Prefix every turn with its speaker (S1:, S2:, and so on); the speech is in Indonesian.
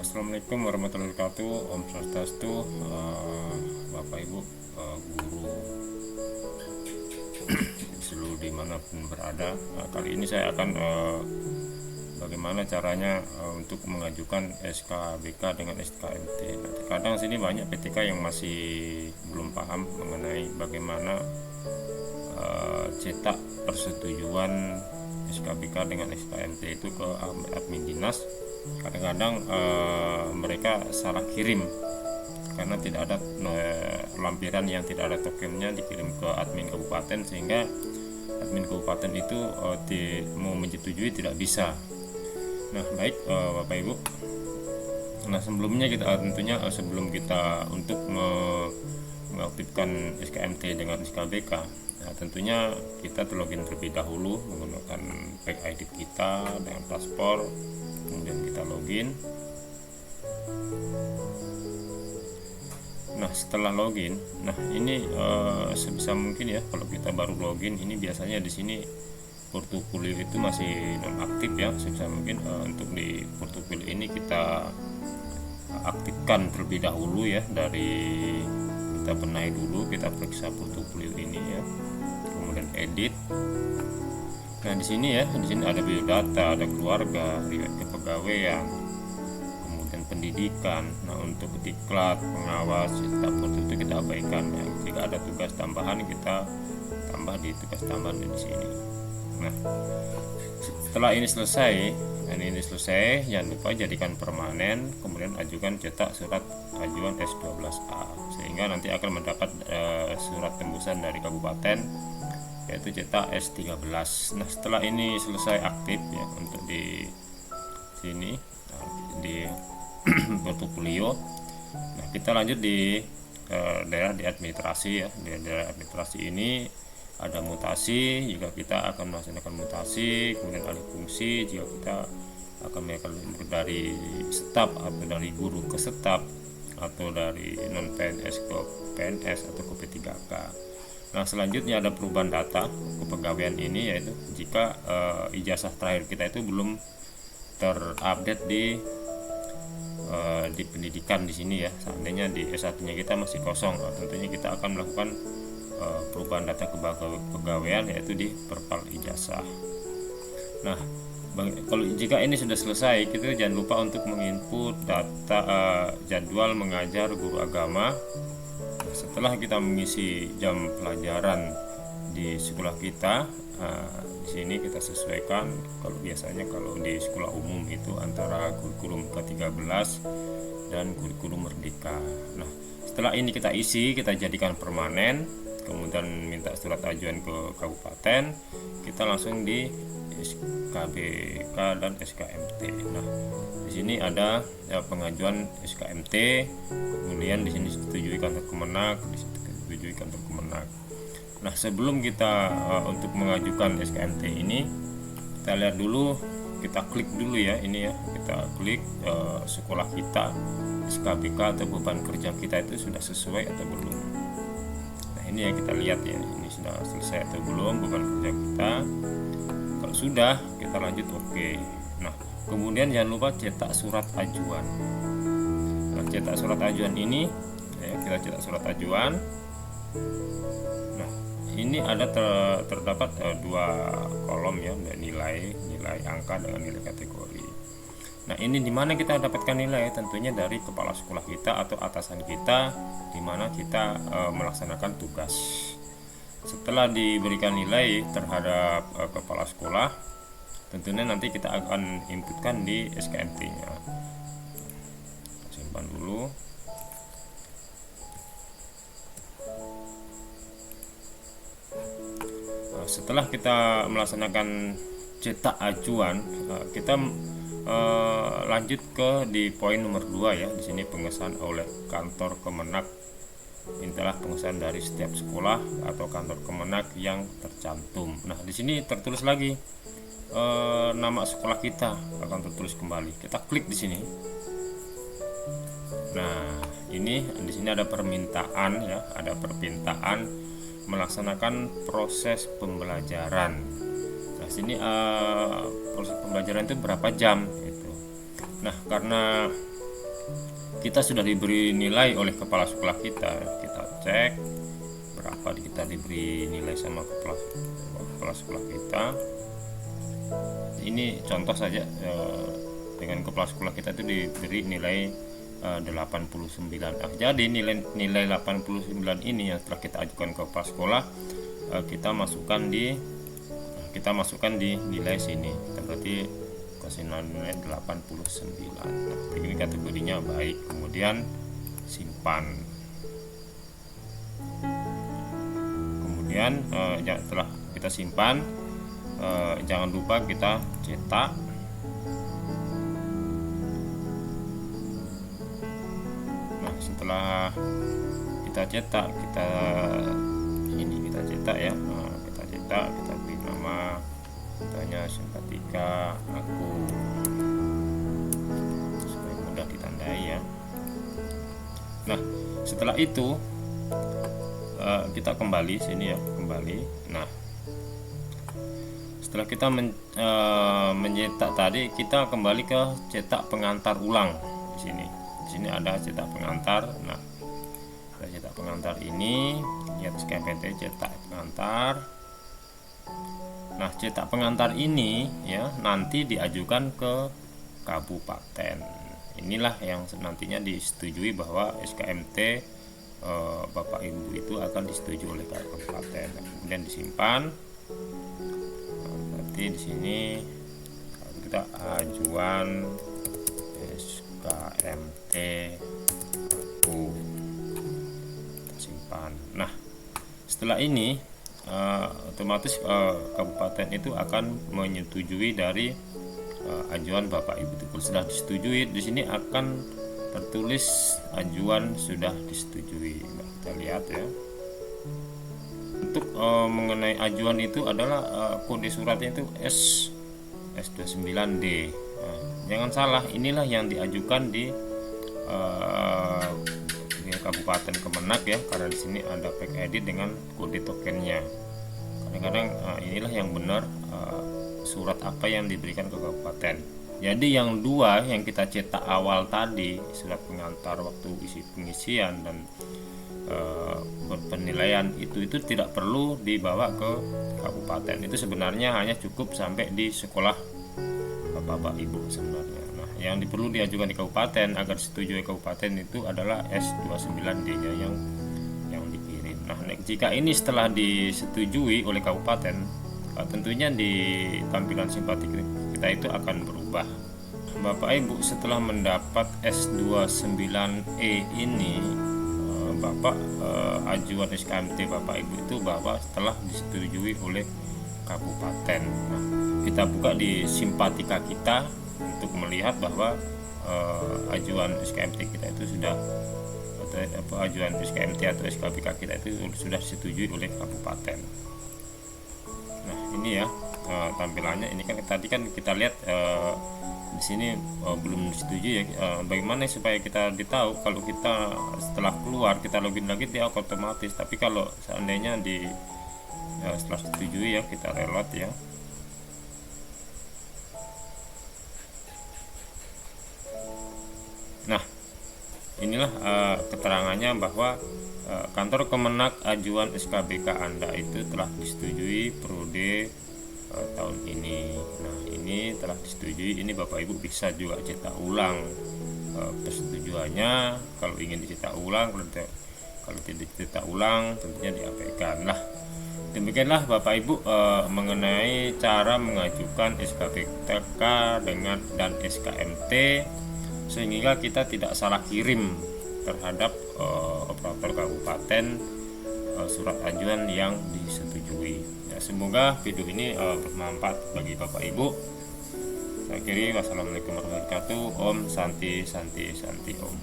S1: Assalamualaikum warahmatullahi wabarakatuh. Om Swastiastu, Bapak Ibu, guru seluruh dimanapun berada. Kali ini saya akan bagaimana caranya untuk mengajukan SKBK dengan SKMT. Kadang sini banyak PTK yang masih belum paham mengenai bagaimana cetak persetujuan SKBK dengan SKMT itu ke admin dinas. Kadang-kadang mereka salah kirim karena tidak ada lampiran yang tidak ada tokennya dikirim ke admin kabupaten, sehingga admin kabupaten itu mau menyetujui tidak bisa. Nah, baik Bapak Ibu. Nah, sebelumnya kita tentunya sebelum kita untuk mengaktifkan SKMT dengan SKBK, nah, tentunya kita login terlebih dahulu menggunakan Pack ID kita dengan paspor. Kemudian kita login. Nah, setelah login, nah ini sebisa mungkin ya, kalau kita baru login ini biasanya di sini portofolio itu masih non aktif ya. Sebisa mungkin untuk di portofolio ini kita aktifkan terlebih dahulu ya, dari kita benahi dulu, kita periksa portofolio ini ya. Kemudian edit. Nah, di sini ya, di sini ada biodata, ada keluarga, riwayat kepegawaian, kemudian pendidikan. Nah, untuk diklat, pengawas, cetak foto itu kita abaikan ya. Jika ada tugas tambahan kita tambah di tugas tambahan di sini. Nah, setelah ini selesai, jangan lupa jadikan permanen, kemudian ajukan cetak surat ajuan S12A, sehingga nanti akan mendapat surat tembusan dari kabupaten, yaitu cetak S13. Nah, setelah ini selesai aktif ya untuk di sini di portofolio. Nah, kita lanjut di daerah di administrasi ya. Di daerah administrasi ini ada mutasi, jika kita akan melaksanakan mutasi, kemudian alih fungsi jika kita akan melakukan dari staf atau dari guru ke staf, atau dari non PNS ke PNS atau ke P3K. Nah, selanjutnya ada perubahan data kepegawaian ini, yaitu jika ijazah terakhir kita itu belum terupdate di pendidikan di sini ya. Seandainya di S1-nya kita masih kosong, tentunya kita akan melakukan perubahan data kepegawaian, yaitu di perpal ijazah. Nah, kalau jika ini sudah selesai, kita jangan lupa untuk menginput data jadwal mengajar guru agama. Setelah kita mengisi jam pelajaran di sekolah kita, di sini kita sesuaikan. Kalau biasanya kalau di sekolah umum itu antara kurikulum ke-13 dan kurikulum merdeka. Nah, setelah ini kita isi, kita jadikan permanen, kemudian minta surat ajuan ke kabupaten, kita langsung di SKBK dan SKMT. Nah, di sini ada pengajuan SKMT, kemudian di sini disetujui kantor Kemenak, disetujui kantor Kemenak. Nah, sebelum kita untuk mengajukan SKMT ini, kita lihat dulu, kita klik dulu ya, ini ya, kita klik sekolah kita, SKBK atau beban kerja kita itu sudah sesuai atau belum. Nah, ini yang kita lihat ya, ini sudah selesai atau belum beban kerja kita. Kalau sudah, kita lanjut oke. Nah, kemudian jangan lupa cetak surat ajuan. Nah, cetak surat ajuan ini ya, kita cetak surat ajuan. Nah, ini ada terdapat dua kolom ya, nilai angka dengan nilai kategori. Nah, ini dimana kita dapatkan nilai? Tentunya dari kepala sekolah kita atau atasan kita, dimana kita melaksanakan tugas. Setelah diberikan nilai terhadap kepala sekolah, tentunya nanti kita akan inputkan di SKMT-nya. Simpan dulu. Nah, setelah kita melaksanakan cetak ajuan, kita lanjut ke di poin nomor 2 ya. Di sini pengesahan oleh kantor Kemenak. Mintalah pengesahan dari setiap sekolah atau kantor Kemenak yang tercantum. Nah, di sini tertulis lagi nama sekolah kita akan tertulis kembali. Kita klik di sini. Nah, ini di sini ada permintaan ya, ada permintaan melaksanakan proses pembelajaran. Nah, sini proses pembelajaran itu berapa jam gitu. Nah, karena kita sudah diberi nilai oleh kepala sekolah kita cek berapa kita diberi nilai sama kepala sekolah kita. Ini contoh saja, dengan kepala sekolah kita itu diberi nilai 89. Jadi nilai 89 ini yang setelah kita ajukan ke kepala sekolah, kita masukkan di nilai sini. Kita berarti kasih nilai 89. Nah, ini kategorinya baik. Kemudian simpan. Kemudian setelah kita simpan, jangan lupa kita cetak. Nah, setelah kita cetak, kita cetak ya. Kita beri nama, tanya simpatika aku, supaya mudah ditandai ya. Nah, setelah itu kita kembali sini ya, kembali. Nah, setelah kita mencetak tadi, kita kembali ke cetak pengantar ulang. Di sini ada cetak pengantar. Nah, cetak pengantar ini lihat SKMPT cetak pengantar. Nah, cetak pengantar ini ya nanti diajukan ke kabupaten. Inilah yang nantinya disetujui bahwa SKMT Bapak Ibu itu akan disetujui oleh kabupaten. Kemudian disimpan. Nanti di sini kita ajuan SKMT kita simpan. Nah, setelah ini otomatis kabupaten itu akan menyetujui dari ajuan Bapak Ibu itu. Sudah disetujui, di sini akan tertulis ajuan sudah disetujui. Nah, kita lihat ya. Untuk mengenai ajuan itu adalah kode suratnya itu S29D. Nah, jangan salah, inilah yang diajukan di Kabupaten Kemenak ya, karena di sini ada pack edit dengan kode tokennya. Kadang-kadang inilah yang benar surat apa yang diberikan ke kabupaten. Jadi yang dua yang kita cetak awal tadi, surat pengantar waktu isi pengisian dan penilaian itu tidak perlu dibawa ke kabupaten. Itu sebenarnya hanya cukup sampai di sekolah Bapak Ibu sebenarnya. Nah, yang perlu diajukan di kabupaten agar disetujui kabupaten itu adalah S29D-nya yang dikirim. Nah, jika ini setelah disetujui oleh kabupaten, tentunya di tampilan simpati kita itu akan berubah. Bapak Ibu setelah mendapat S29E ini, Bapak ajuan SKMT Bapak Ibu itu bahwa setelah disetujui oleh kabupaten. Nah, kita buka di simpatika kita untuk melihat bahwa ajuan SKMT kita itu sudah, atau ajuan SKMT atau SKBK kita itu sudah disetujui oleh kabupaten. Nah, ini ya tampilannya. Ini kan tadi kan kita lihat di sini belum disetujui ya. Bagaimana supaya kita ditahu kalau kita setelah keluar kita login lagi dia otomatis. Tapi kalau seandainya setelah disetujui ya, kita reload ya. Nah, inilah keterangannya bahwa kantor Kemenak ajuan SKBK Anda itu telah disetujui periode tahun ini. Nah, ini telah disetujui. Ini Bapak Ibu bisa juga cetak ulang persetujuannya kalau ingin dicetak ulang. Kalau tidak dicetak ulang tentunya diabaikan. Nah, demikianlah Bapak Ibu mengenai cara mengajukan SKBK dan SKMT sehingga kita tidak salah kirim terhadap operator kabupaten surat ajuan yang disetujui. Ya, semoga video ini bermanfaat bagi Bapak Ibu. Saya akhiri, wassalamualaikum warahmatullahi wabarakatuh. Om Santi Santi Santi Om.